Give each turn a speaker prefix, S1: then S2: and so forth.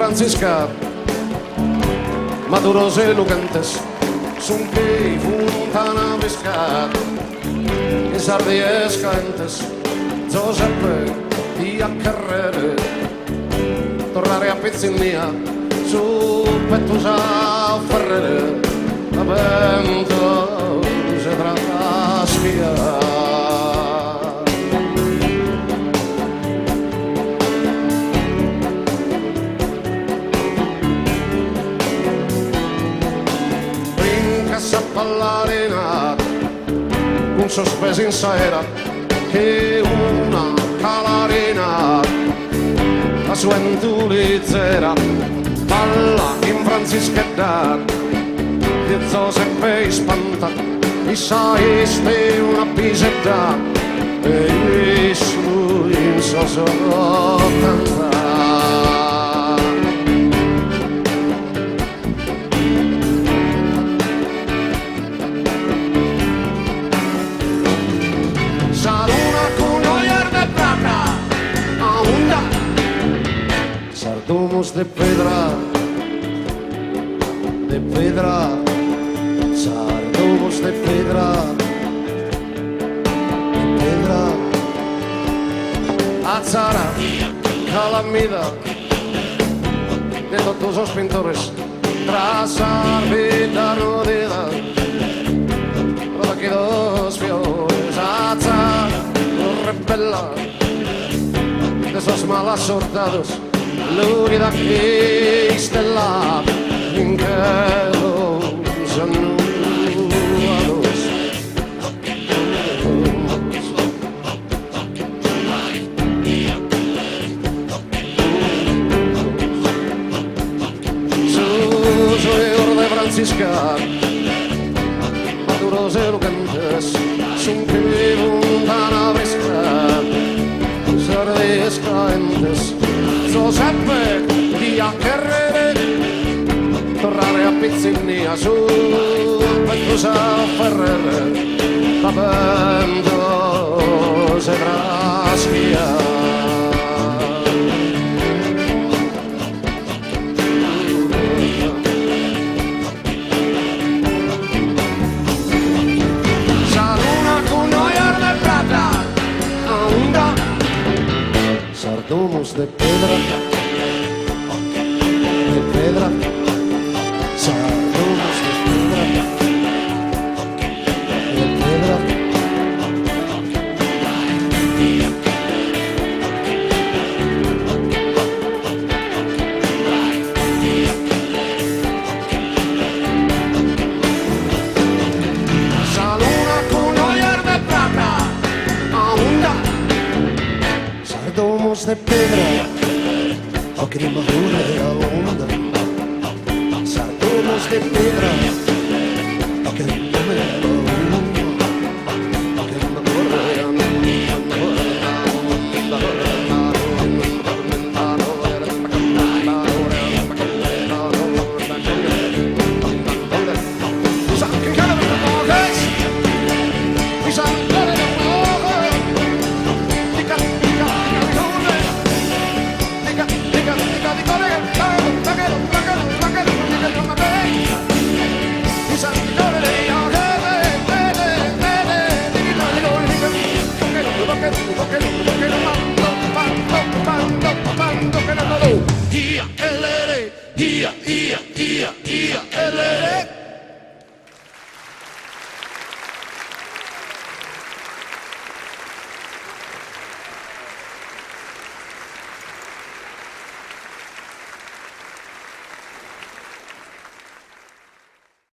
S1: Francisca, maduros eloquentes, son que fontana pescar, e sardies calentes, Giuseppe e a carrere, tornare a Pizzinia, su Pettusa Ferrere, a vento se trasvia. All'arena un sospeso in saera che una calarena la sua entulizzera balla in Franzischetta di Giuseppe spanta e sai ste una pisetta e su in sosolo canta. Sardomos de pedra, sardomos de pedra, Azzara, Calamida, de todos los pintores, tras arbita rodida, pero aquí dos fiores, Azzara, rebella, de esos malas sortados. Lui da chi stella in che los annuados Soy de Francisca maduros eloquentes son que fontana pescar sardies calentes Giuseppe di a carrere tornare a Pizzinia su Pettusa Ferrere la vento se trasvia. Sardomos de pedra, sardomos de pedra, Saluna con ollar de plata, ahonda. Sardomos de pedra, o que madura de la onda, sardomos de pedra.